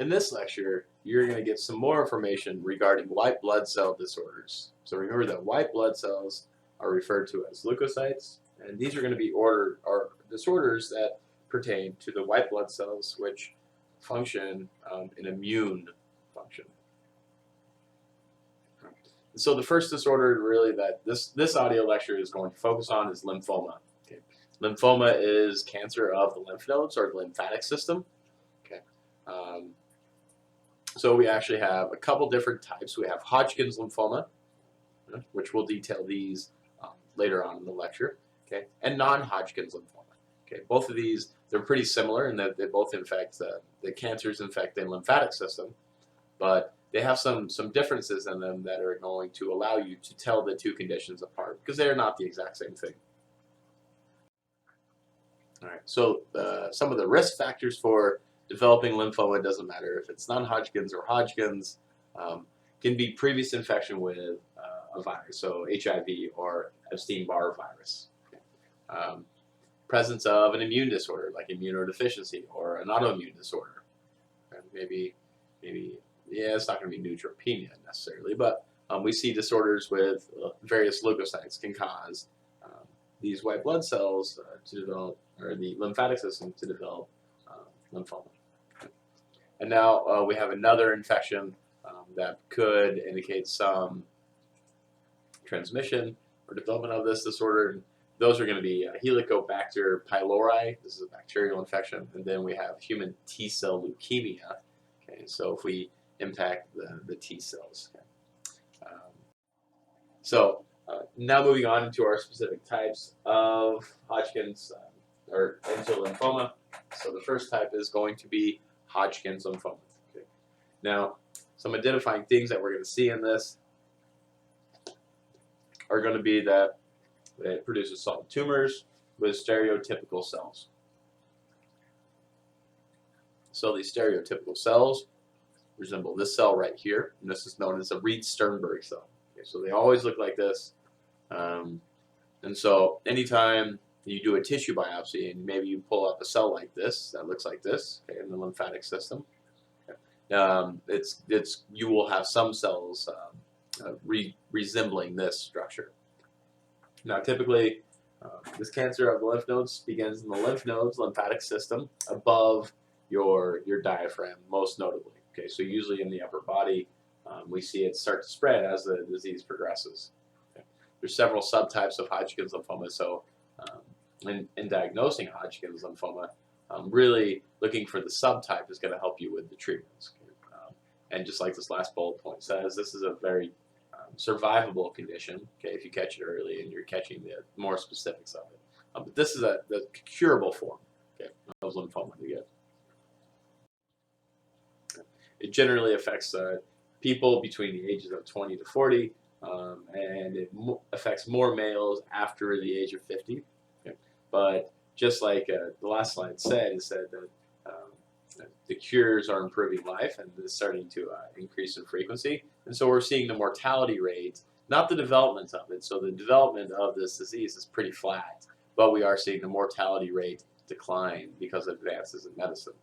In this lecture, you're going to get some more information regarding white blood cell disorders. So remember that white blood cells are referred to as leukocytes, and these are going to be disorders that pertain to the white blood cells which function in immune function. So the first disorder really that this audio lecture is going to focus on is lymphoma. Okay. Lymphoma is cancer of the lymph nodes or the lymphatic system. Okay. So we actually have a couple different types. We have Hodgkin's lymphoma, which we'll detail these later on in the lecture, okay, and non-Hodgkin's lymphoma. Okay, both of these, they're pretty similar in that they both infect the cancers infect the lymphatic system, but they have some differences in them that are going to allow you to tell the two conditions apart because they're not the exact same thing. All right, so some of the risk factors for developing lymphoma, it doesn't matter if it's non-Hodgkin's or Hodgkin's, can be previous infection with a virus, so HIV or Epstein-Barr virus. Presence of an immune disorder like immunodeficiency or an autoimmune disorder. And maybe, yeah, it's not going to be neutropenia necessarily, but we see disorders with various leukocytes can cause these white blood cells to develop, or the lymphatic system to develop lymphoma. And now we have another infection that could indicate some transmission or development of this disorder. Those are going to be Helicobacter pylori. This is a bacterial infection. And then we have human T-cell leukemia. Okay, so if we impact the T cells. Okay. Now moving on into our specific types of Hodgkin's or into lymphoma. So the first type is going to be Hodgkin's lymphoma. Okay. Now, some identifying things that we're going to see in this are going to be that it produces solid tumors with stereotypical cells. So these stereotypical cells resemble this cell right here, and this is known as a Reed-Sternberg cell. Okay, so they always look like this, and so anytime you do a tissue biopsy and maybe you pull up a cell like this that looks like this, okay, in the lymphatic system, you will have some cells resembling this structure. Now, typically, this cancer of the lymph nodes begins in the lymph nodes, lymphatic system, above your diaphragm, most notably. Okay, so usually in the upper body, we see it start to spread as the disease progresses. Okay. There's several subtypes of Hodgkin's lymphoma, so in diagnosing Hodgkin's lymphoma, really looking for the subtype is going to help you with the treatments. Okay. And just like this last bullet point says, this is a very survivable condition, okay, if you catch it early and you're catching the more specifics of it. But this is the curable form, okay, of lymphoma to get. It generally affects people between the ages of 20 to 40, and it affects more males after the age of 50. Okay. But just like the last slide said, it said that the cures are improving life and it's starting to increase in frequency. And so we're seeing the mortality rate, not the development of it. So the development of this disease is pretty flat, but we are seeing the mortality rate decline because of advances in medicine.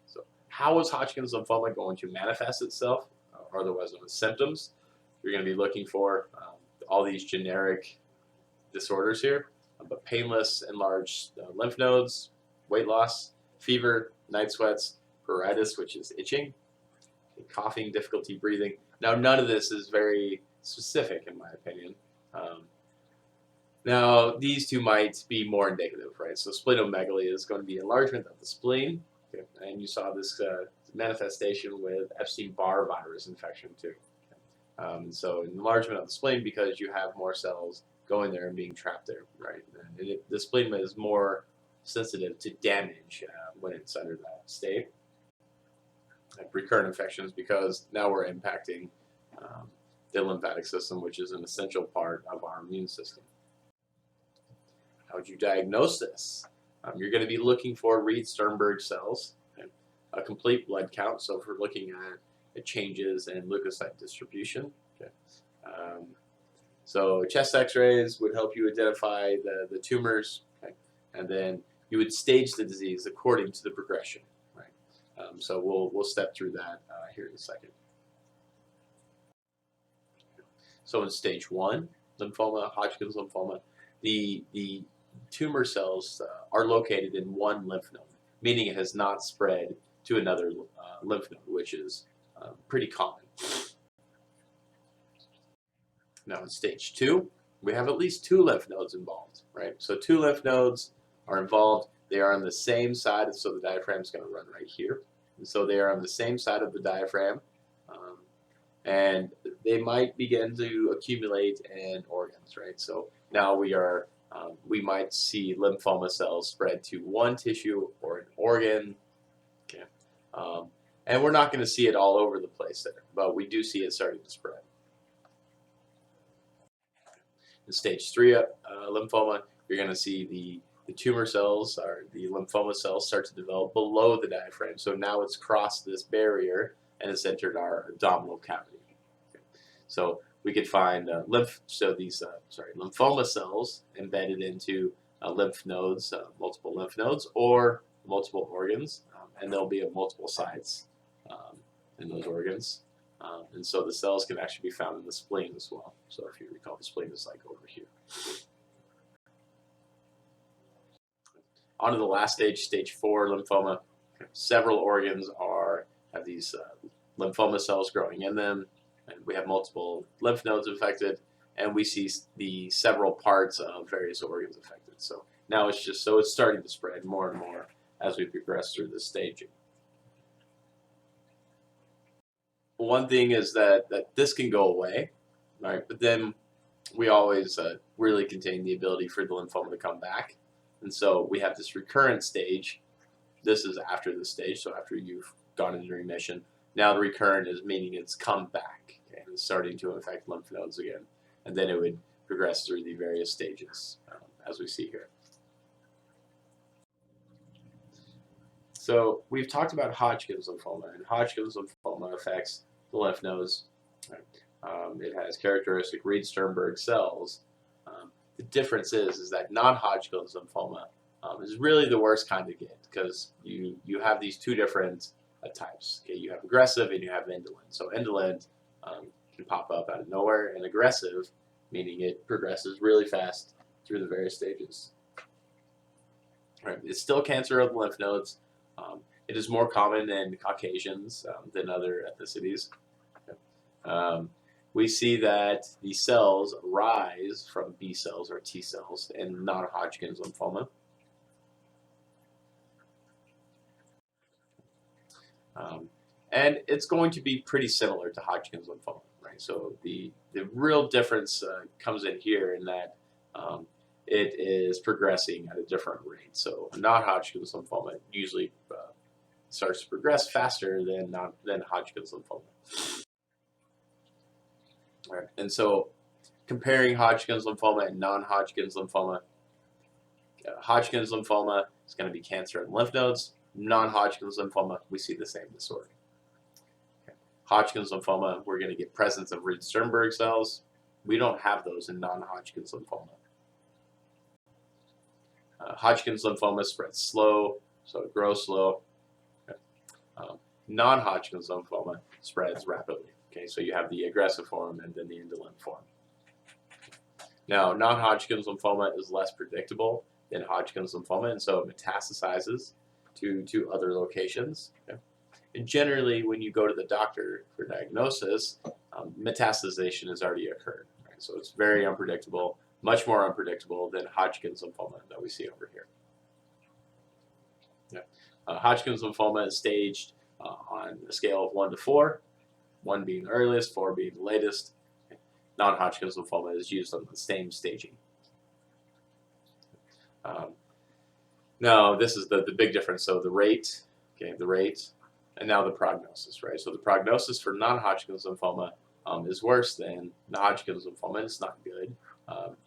So how is Hodgkin's lymphoma going to manifest itself, or otherwise known as symptoms? You're going to be looking for all these generic disorders here, but painless enlarged lymph nodes, weight loss, fever, night sweats, pruritus, which is itching, coughing, difficulty breathing. Now, none of this is very specific, in my opinion. Now, these two might be more indicative, right? So splenomegaly is going to be enlargement of the spleen, okay? And you saw this manifestation with Epstein-Barr virus infection too. So enlargement of the spleen because you have more cells going there and being trapped there, right? And the spleen is more sensitive to damage when it's under that state. Like recurrent infections because now we're impacting the lymphatic system, which is an essential part of our immune system. How would you diagnose this? You're going to be looking for Reed-Sternberg cells, okay? A complete blood count, so if we're looking at changes in leukocyte distribution. Okay? So chest x-rays would help you identify the tumors, okay? And then you would stage the disease according to the progression. Right? So we'll step through that here in a second. So in stage 1, lymphoma, Hodgkin's lymphoma, the tumor cells are located in one lymph node, meaning it has not spread to another lymph node, which is pretty common. Now in stage 2, we have at least 2 lymph nodes involved, right? So 2 lymph nodes are involved. They are on the same side, so the diaphragm is going to run right here. And so they are on the same side of the diaphragm, and they might begin to accumulate in organs, right? So now we might see lymphoma cells spread to one tissue or an organ, okay? And we're not going to see it all over the place there, but we do see it starting to spread. In stage 3 lymphoma, you're going to see the tumor cells or the lymphoma cells start to develop below the diaphragm. So now it's crossed this barrier and it's entered our abdominal cavity. Okay. So we could find lymphoma cells embedded into lymph nodes, multiple lymph nodes, or multiple organs, and there'll be at multiple sites in those organs. And so the cells can actually be found in the spleen as well. So if you recall, the spleen is like over here. On to the last stage, stage 4 lymphoma. Several organs have these lymphoma cells growing in them, and we have multiple lymph nodes affected, and we see the several parts of various organs affected. So now it's starting to spread more and more as we progress through this staging. One thing is that this can go away, right? But then we always really contain the ability for the lymphoma to come back. And so we have this recurrent stage. This is after the stage, so after you've gone into remission. Now the recurrent is meaning it's come back, okay, and it's starting to infect lymph nodes again. And then it would progress through the various stages, as we see here. So we've talked about Hodgkin's lymphoma, and Hodgkin's lymphoma affects the lymph nodes. Right? It has characteristic Reed-Sternberg cells. The difference is that non-Hodgkin's lymphoma is really the worst kind to get because you have these 2 different types. Okay, you have aggressive and you have indolent. So indolent can pop up out of nowhere, and aggressive, meaning it progresses really fast through the various stages. Right. It's still cancer of the lymph nodes. It is more common in Caucasians than other ethnicities. We see that the cells rise from B cells or T cells in non-Hodgkin's lymphoma. And it's going to be pretty similar to Hodgkin's lymphoma, right? So the real difference comes in here in that it is progressing at a different rate. So non-Hodgkin's lymphoma usually starts to progress faster than Hodgkin's lymphoma. All right. And so comparing Hodgkin's lymphoma and non-Hodgkin's lymphoma, Hodgkin's lymphoma is going to be cancer in lymph nodes. Non-Hodgkin's lymphoma, we see the same disorder. Okay. Hodgkin's lymphoma, we're going to get presence of Reed-Sternberg cells. We don't have those in non-Hodgkin's lymphoma. Hodgkin's lymphoma spreads slow, so it grows slow. Okay. Non-Hodgkin's lymphoma spreads rapidly. Okay, so you have the aggressive form and then the indolent form. Now, non-Hodgkin's lymphoma is less predictable than Hodgkin's lymphoma, and so it metastasizes to other locations. Okay? And generally, when you go to the doctor for diagnosis, metastasization has already occurred. Right? So it's very unpredictable, much more unpredictable than Hodgkin's lymphoma that we see over here. Yeah. Hodgkin's lymphoma is staged on a scale of 1 to 4. 1 being the earliest, 4 being the latest. Non-Hodgkin's lymphoma is used on the same staging. Now, this is the big difference. So the rate, and now the prognosis, right? So the prognosis for non-Hodgkin's lymphoma is worse than Hodgkin's lymphoma, and it's not good.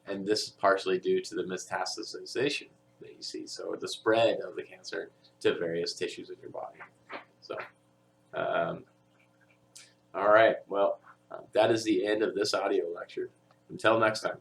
And this is partially due to the metastasization that you see, so the spread of the cancer to various tissues in your body. So. All right, well, that is the end of this audio lecture. Until next time.